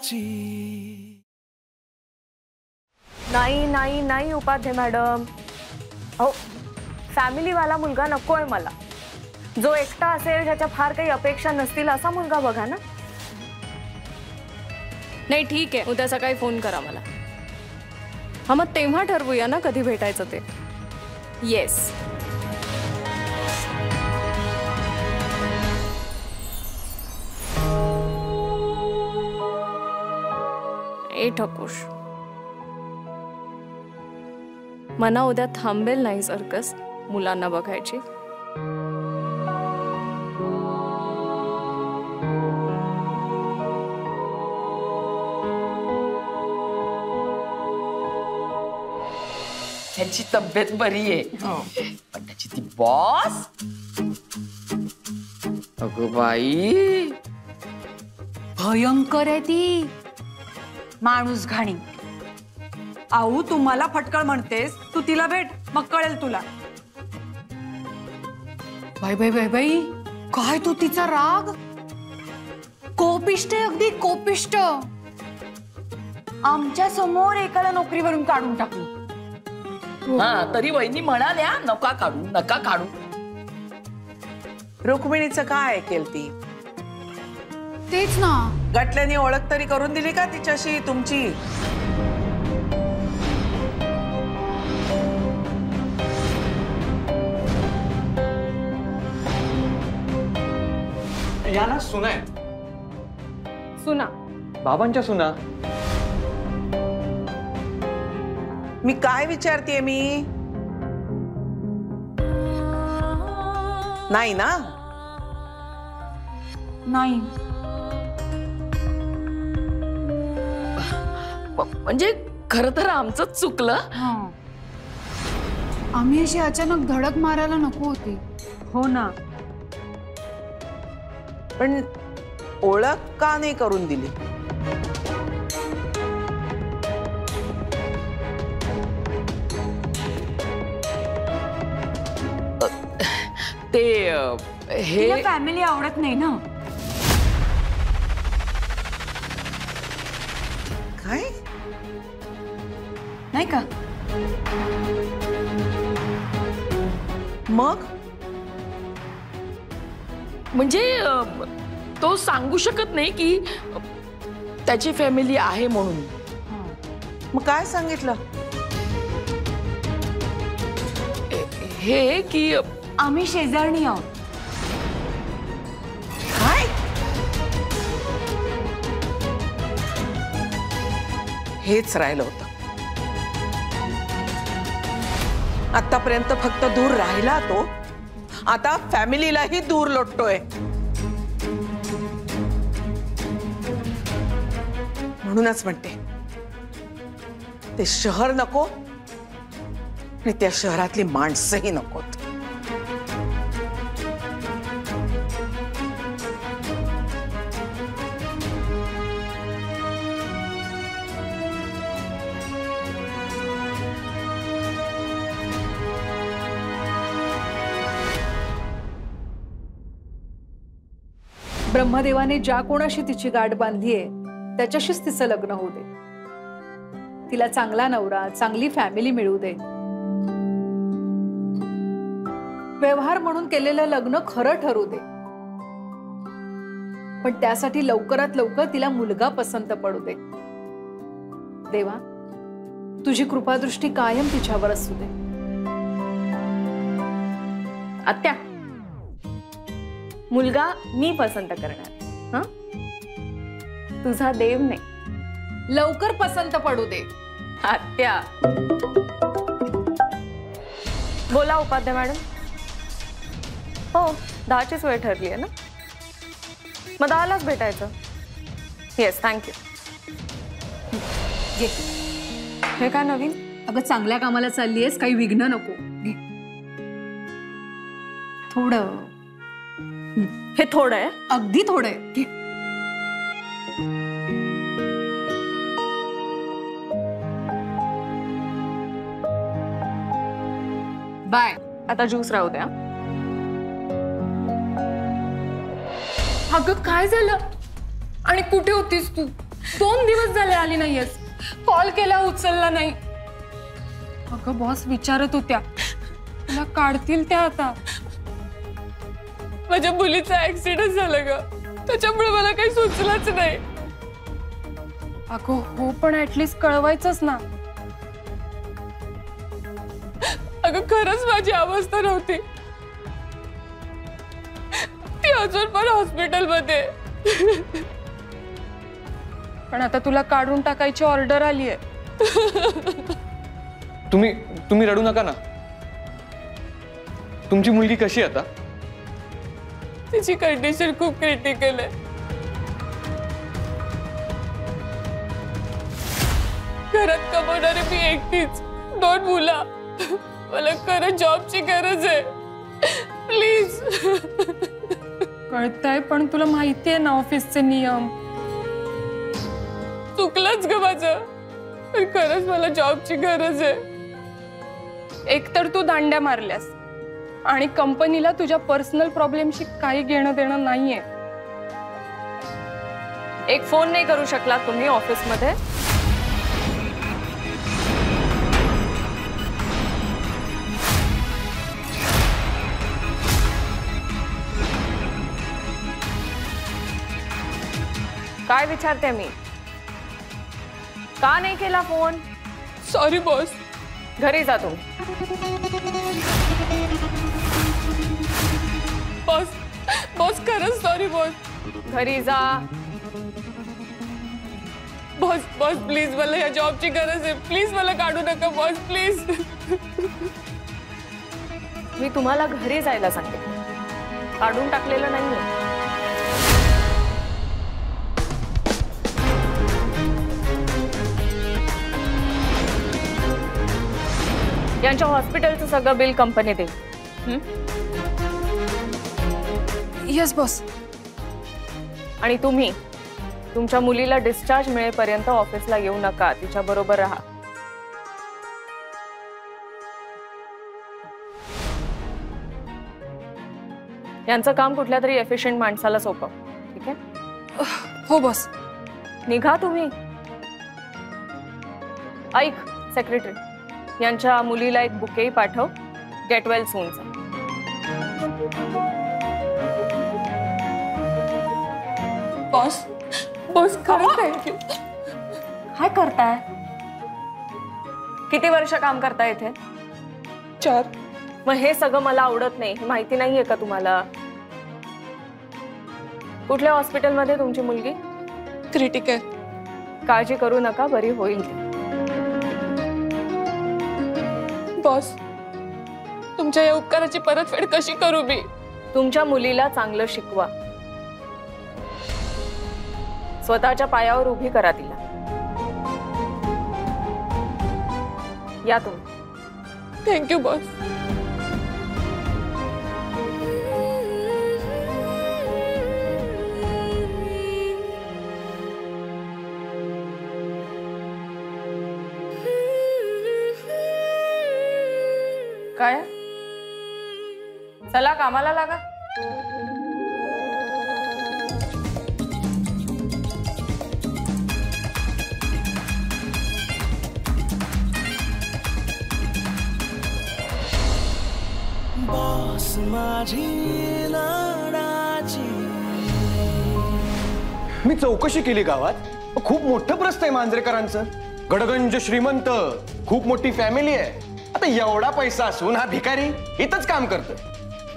प्रेमाची। नाही नाही नाही उपाध्ये मॅडम, अहो फॅमिली वाला मुलगा नकोय मला। जो एकटा असेल, ज्याच्या फार काही अपेक्षा नसतील असा मुलगा बघा ना। नाही ठीक आहे, उद्या सकाळी फोन करा मला। हा मग तेव्हा ठरवूया ना कधी भेटायचं ते। येस ए ठकुश, मना उद्या थांबेल नाही सर्कस मुलांना बघायची। त्याची तब्येत बरी आहे, पण त्याची ती बॉस, अगं बाई भयंकर आहे ती, माणूस घाणी। आऊ तू मला फटकळ म्हणतेस, तू तिला भेट मग कळेल तुला। बाई बाई बाई बाई, काय तू तिचा राग, कोपिष्ट आहे, अगदी कोपिष्ट। आमच्या समोर एकाला नोकरीवरून काढून टाकू। हा तरी वहिनी म्हणाल्या नका काढू नका काढू। रुक्मिणीचं काय ऐकेल ती? तेच ना, गटल्याने ओळख तरी करून दिली का तिच्याशी तुमची? या ना सुना आहे, सुना बाबांच्या सुना। मी काय विचारतेय मी? नाही ना? नाही म्हणजे खरं तर आमचंच चुकलं। आम्ही अशी अचानक धडक मारायला नको होती। हो ना, पण ओळख का नाही करून दिली? ते हे फॅमिली आवडत नाही ना। काय नाही का? मग म्हणजे तो सांगू शकत नाही की त्याची फॅमिली आहे म्हणून। मग काय सांगितलं? हे की आम्ही शेजारणी आहोत। काय? हेच राहिलं होतं। आतापर्यंत फक्त दूर राहिला तो, आता फॅमिलीलाही दूर लोटतोय। म्हणूनच म्हणते ते शहर नको आणि त्या शहरातली माणसंही नकोत। ब्रह्मदेवाने ज्या कोणाशी तिची गाठ बांधली आहे त्याच्याशीच तिचं लग्न होऊ दे। तिला चांगला नवरा, चांगली फॅमिली मिळू दे। व्यवहार म्हणून केलेलं लग्न खरं ठरू दे, पण त्यासाठी लवकरात लवकर तिला मुलगा पसंत पडू दे। देवा, तुझी कृपादृष्टी कायम तिच्यावर असू दे। आत्या, मुलगा मी पसंत करणार। हा, तुझा देव नाही। लवकर पसंत पडू दे। आत्या, बोला उपाध्याय मॅडम। हो, 10चीच वेळ ठरली आहे ना? मग 10लाच भेटायचं। Yes, thank you. हे काय नवीन? अगं चांगल्या कामाला चालली आहेस, काही विघ्न नको। घे थोडं, हे थोडं आहे, अगदी थोडं आहे। घे। बाय। आता ज्यूस राहू द्या। अगं काय झालं आणि कुठे होतीस तू? 2 दिवस झाले आली नाहीयेस. कॉल केला उचलला नाही. अगं बॉस विचारत होत्या तुला काढतील त्या आता. माझ्या मुलीचा ऍक्सिडेंट झाला ग, त्याच्यामुळे मला काही सुचलंच नाही. अगं हो पण ऍटलीस्ट कळवायचंच ना. अगं खरंच माझी अवस्था नव्हती. ती अजून पण हॉस्पिटलमध्ये. पण आता तुला काढून टाकायची ऑर्डर आली आहे. तुम्ही रडू नका ना. तुमची मुलगी कशी आहे आता? तिची कंडिशन खूप क्रिटिकल आहे. घरात कमवणारे मी एकटीच, 2 मुलं. मला खरं जॉबची गरज आहे. प्लीज. कळतंय पण तुला माहितीये ना ऑफिसचे नियम. चुकलंच ग माझं, पण खरंच मला जॉबची गरज आहे. एकतर तू दांड्या मारल्यास आणि कंपनीला तुझ्या पर्सनल प्रॉब्लेमशी काही घेणं देणं नाहीये. एक फोन नाही करू शकला तुम्ही ऑफिसमध्ये? काय विचारते मी? का नाही केला फोन? Sorry boss. घरी जा तू. बॉस खरंच सॉरी बॉस. घरी जा. बॉस प्लीज, मला या जॉबची गरज आहे. प्लीज मला काढू नका बॉस, प्लीज. मी तुम्हाला घरी जायला सांगते, काढून टाकलेलं नाहीये. यांच्या हॉस्पिटलचं सगळं बिल कंपनी देईल. Yes boss. आणि तुम्ही तुमच्या मुलीला डिस्चार्ज मिळेपर्यंत ऑफिसला येऊ नका, तिच्या बरोबर राहा. यांचं काम कुठल्या तरी एफिशियंट माणसाला सोपव. ठीक आहे? हो बॉस. निघा तुम्ही. ऐक सेक्रेटरी, यांच्या मुलीला एक बुकेही पाठव. गेट वेल सूनचा. बॉस खरंच थँक्यू. काय करताय? किती वर्ष काम करताय इथे? 4. मग हे सगळं मला आवडत नाही, हे माहिती नाहीये का तुम्हाला? कुठल्या हॉस्पिटलमध्ये तुमची मुलगी? क्रिटिकल. काळजी करू नका, बरी होईल ती. बॉस, तुमच्या या उपकाराची परतफेड कशी करू मी? तुमच्या मुलीला चांगलं शिकवा. स्वतःच्या पायावर उभी करा तिला. या तुम्ही. Thank you boss. काय? चला कामाला लागा. मी चौकशी केली गावात. खूप मोठं प्रस्त आहे मांजरेकरांचं. गडगंज श्रीमंत, खूप मोठी फॅमिली आहे. आता एवढा पैसा असून हा भिकारी इथंच काम करतोय.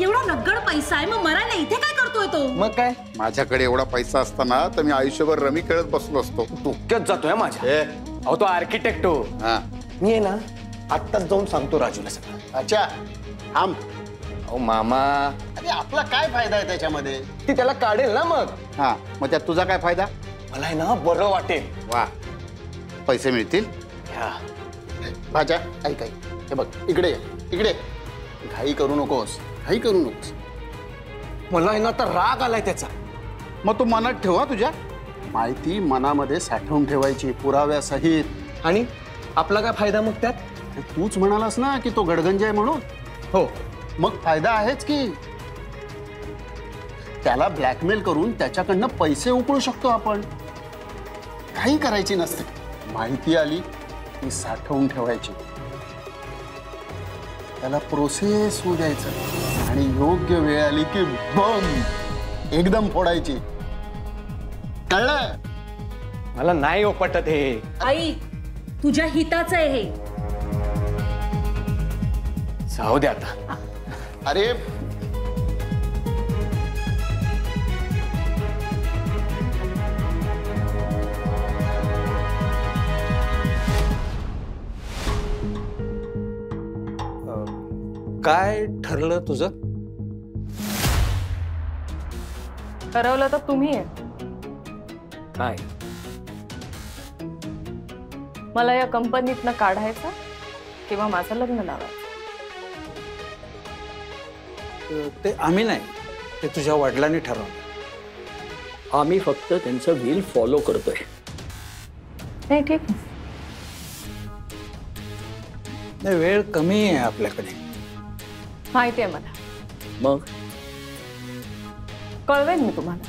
एवढा नगड पैसा आहे, मग मरायला इथे काय करतोय तो? मग काय? माझ्याकडे एवढा पैसा असताना तर मी आयुष्यभर रमी खेळत बसलो असतो. डोक्यात जातोय माझ्या. अहो तो आर्किटेक्ट हो. मी आहे ना आत्ताच जाऊन सांगतो राजूला सगळं. अच्छा थांब. अहो मामा, अरे आपला काय फायदा आहे त्याच्यामध्ये? ती त्याला काढेल ना मग. हा, मग त्यात तुझा काय फायदा? मला आहे ना बरं वाटेल. वा, पैसे मिळतील. भाज्या ऐक ऐक, हे बघ इकडे इकडे. घाई करू नकोस, घाई करू नकोस. मला आहे ना आता राग आलाय त्याचा. मग तू मनात ठेवा तुझ्या. माहिती मनामध्ये साठवून ठेवायची पुराव्यासहित. आणि आपला काय फायदा मग त्यात? तूच म्हणालास ना की तो गडगंज आहे म्हणून. हो, मग फायदा आहेच की. त्याला ब्लॅकमेल करून त्याच्याकडनं पैसे उकळू शकतो आपण. काही करायची नसते. माहिती आली ती साठवून ठेवायची, त्याला प्रोसेस होऊ द्यायचं आणि योग्य वेळ आली की बम एकदम फोडायची. कळलं? मला नाही पटत हे. आई तुझ्या हिताचं आहे हे. जाऊ दे आता. अरे काय ठरलं तुझं? ठरवलं तर तुम्ही आहे. काय? मला या कंपनीतनं काढायचं किंवा माझं लग्न लावायचं. ते आम्ही नाही, ते तुझ्या वडिलांनी ठरवलं. आम्ही फक्त त्यांचं व्हील फॉलो करतोय. नाही ठीक आहे. नाही, वेळ कमी आहे आपल्याकडे. माहिती आहे मला. मग कळवेन मी तुम्हाला.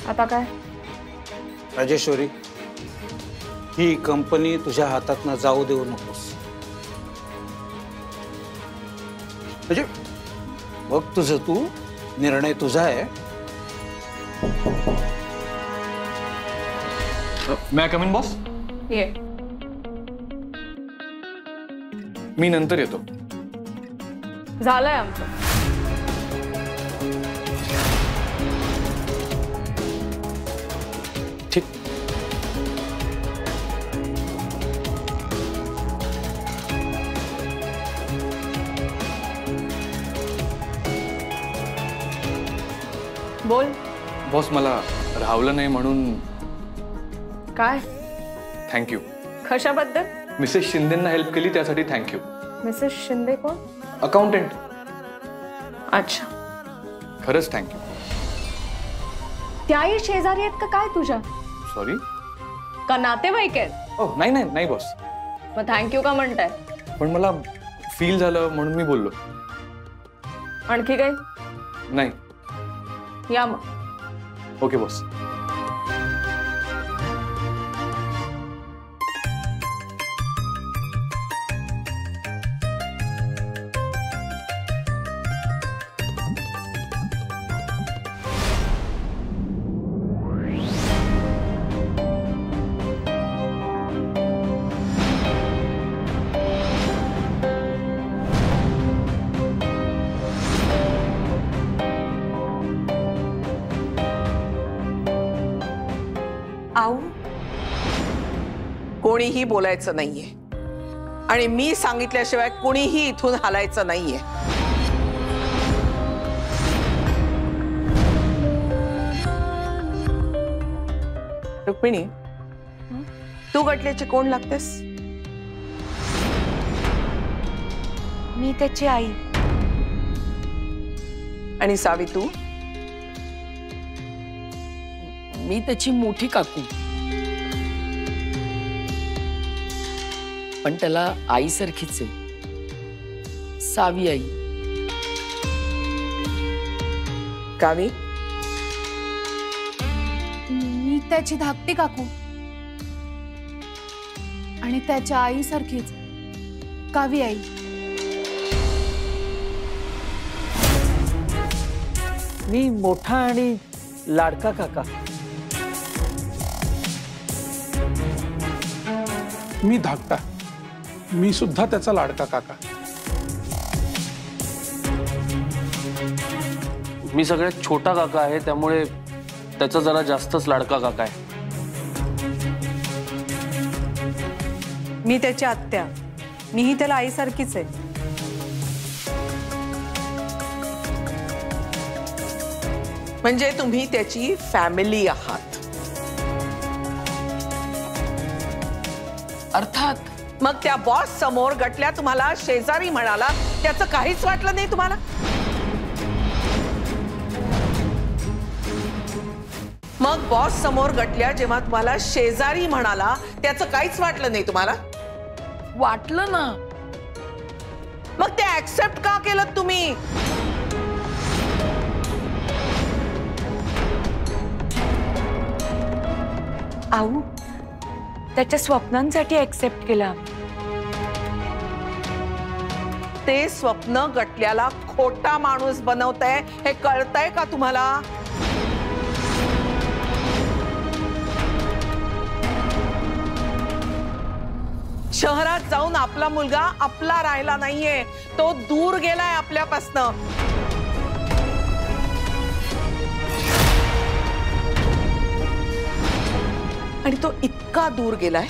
आता काय? राजेश्वरी, ही कंपनी तुझ्या हातातनं जाऊ देऊ नकोस. म्हणजे बघ तुझं तू, निर्णय तुझा आहे. मैं कम इन बॉस? ये. मी नंतर येतो. झालंय आमचं. ठीक. बोल. बॉस मला राहवलं नाही म्हणून काय? थँक्यू. कशाबद्दल? मिसेस शिंदेंना हेल्प केली त्यासाठी थँक्यू. मिसेस शिंदे कोण? अकाउंटंट. अच्छा. खरंच थँक्यू. त्याही शेजारी आहेत का काय तुझ्या? सॉरी. का नातेवाईक आहेत? ओ नाही नाही नाही बॉस. मग थँक्यू का म्हणताय? पण मला फील झालं म्हणून मी बोललो. आणखी काही? नाही. या मग. Okay boss. आऊ, कोणीही बोलायचं नाहीये आणि मी सांगितल्याशिवाय कोणीही इथून हालायचं नाहीये. रुक्मिणी, तू गटल्याची कोण लागतेस? मी त्याची आई. आणि सावी तू? मी त्याची मोठी काकू, पण त्याला आईसारखीच आहे. सावी आई. कावी? मी त्याची धाकटी काकू आणि त्याच्या आईसारखीच कावी आई. मी मोठा आणि लाडका काका. मी धाकटा, मी सुद्धा त्याचा लाडका काका. मी सगळ्यात छोटा काका आहे, त्यामुळे त्याचा जरा जास्तच लाडका काका आहे. मी त्याची आत्या, मीही त्याला आईसारखीच आहे. म्हणजे तुम्ही त्याची फॅमिली आहात. अर्थात. मग त्या बॉस समोर गटल्या तुम्हाला शेजारी म्हणाला, त्याचं काहीच वाटलं नाही तुम्हाला? मग बॉस समोर गटल्या जेव्हा तुम्हाला शेजारी म्हणाला, त्याचं काहीच वाटलं नाही तुम्हाला? वाटलं ना. मग ते ऍक्सेप्ट का केलं तुम्ही? आऊ त्याच्या स्वप्नांसाठी ऍक्सेप्ट केला. ते स्वप्न गटल्याला खोटा माणूस बनवतंय हे कळतंय का तुम्हाला? शहरात जाऊन आपला मुलगा आपला राहिला नाहीये, तो दूर गेलाय आपल्यापासनं. आणि तो इतका दूर गेलाय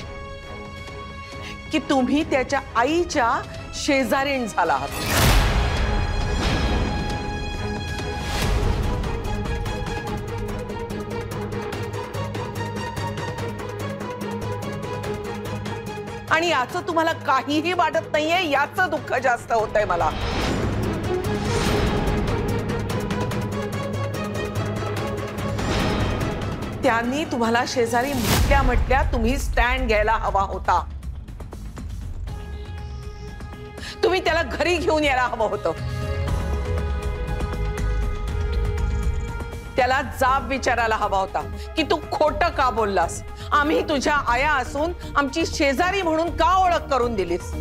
की तुम्ही त्याच्या आईच्या शेजारीण झाला आहात. आणि याचं तुम्हाला काहीही वाटत नाहीये, याचं दुःख जास्त होतंय मला. त्यांनी तुम्हाला शेजारी म्हटल्या म्हटल्या तुम्ही स्टँड घ्यायला हवा होता. तुम्ही त्याला घरी घेऊन यायला हवं होतं. त्याला जाब विचारायला हवा होता की तू खोटं का बोललास, आम्ही तुझ्या आया असून आमची शेजारी म्हणून का ओळख करून दिलीस.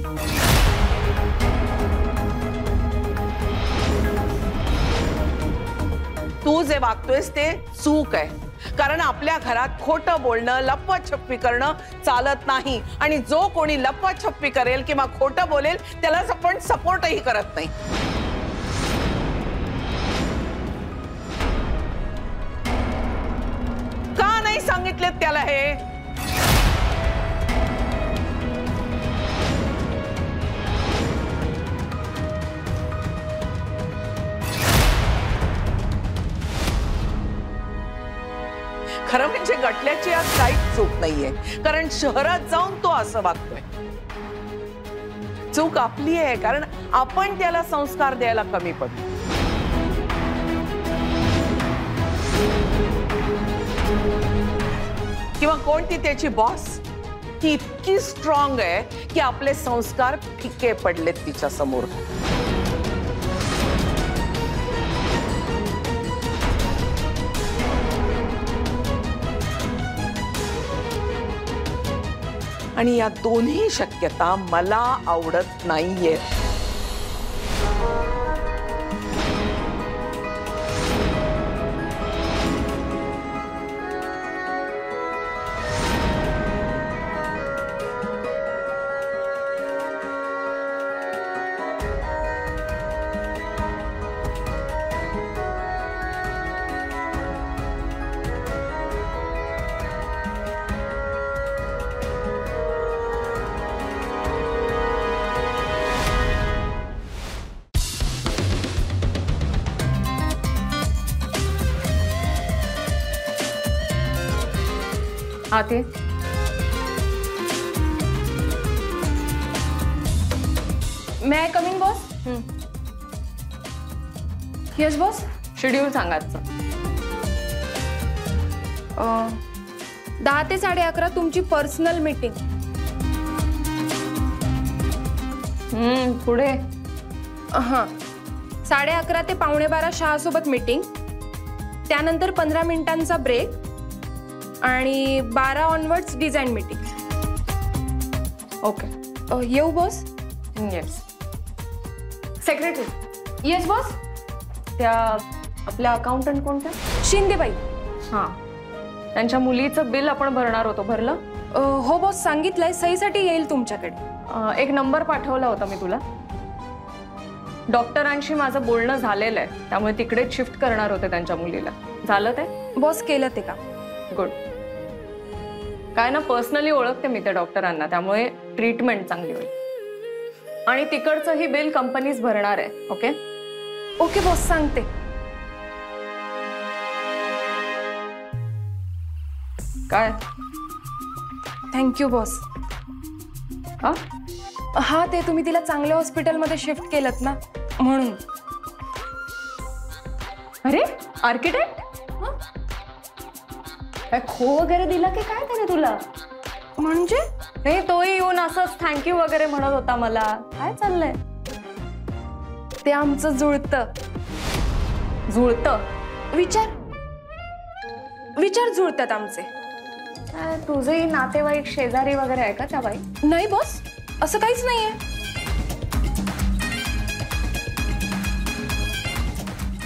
तू जे वागतोयस ते चूक आहे, कारण आपल्या घरात खोटं बोलणं, लपवाछप्पी करणं चालत नाही. आणि जो कोणी लपवाछप्पी करेल किंवा खोटं बोलेल त्यालाच आपण सपोर्टही करत नाही. का नाही सांगितले त्याला हे? खरं म्हणजे गटल्याची आज काहीच चूक नाहीये, कारण शहरात जाऊन तो असं वागतोय. चूक आपली आहे, कारण आपण त्याला संस्कार द्यायला कमी पडतो. किंवा कोणती त्याची बॉस, ती इतकी स्ट्रॉंग आहे की आपले संस्कार फिके पडलेत तिच्या समोर. आणि या दोन्ही शक्यता मला आवडत नाहीये. आते मैं coming boss. Yes boss. Schedule सांगायचं. 10 ते 11:30 तुमची पर्सनल मीटिंग. पुढे. हां 11:30 ते 11:15 शहासोबत मीटिंग, त्यानंतर 15 मिनिटांचा ब्रेक आणि 12 ऑनवर्ड्स डिझाईन मीटिंग. ओके. येऊ boss. Yes. Secretary. Yes boss. त्या आपल्या अकाउंटंट कोणत्या? शिंदेबाई. हां त्यांच्या मुलीचं बिल आपण भरणार होतो, भरलं? हो बॉस, सांगितलंय, सहीसाठी येईल तुमच्याकडे. एक नंबर पाठवला होता मी तुला. डॉक्टरांशी माझं बोलणं झालेलं आहे, त्यामुळे तिकडेच शिफ्ट करणार होते त्यांच्या मुलीला. झालं ते? बॉस केलं ते का? गुड. काय ना, पर्सनली ओळखते मी त्या डॉक्टरांना, त्यामुळे ट्रीटमेंट चांगली होईल. आणि तिकडचंही बिल कंपनीच भरणार आहे. ओके ओके बॉस, सांगते. काय? Thank you boss. हा ते तुम्ही तिला चांगल्या हॉस्पिटलमध्ये शिफ्ट केलत ना, म्हणून. अरे आर्किटेक्ट काय खो वगैरे दिला की काय त्याने तुला? म्हणजे नाही, तोही येऊन असंच थँक्यू वगैरे म्हणत होता मला. काय चाललंय? ते आमचं जुळतं. जुळतं? विचार जुळतात आमचे. तुझेही नातेवाईक शेजारी वगैरे आहे का त्या बाई? नाही बॉस, असं काहीच नाहीये.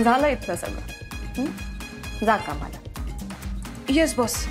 झालं इथलं सगळं. जा कामाला. Yes boss.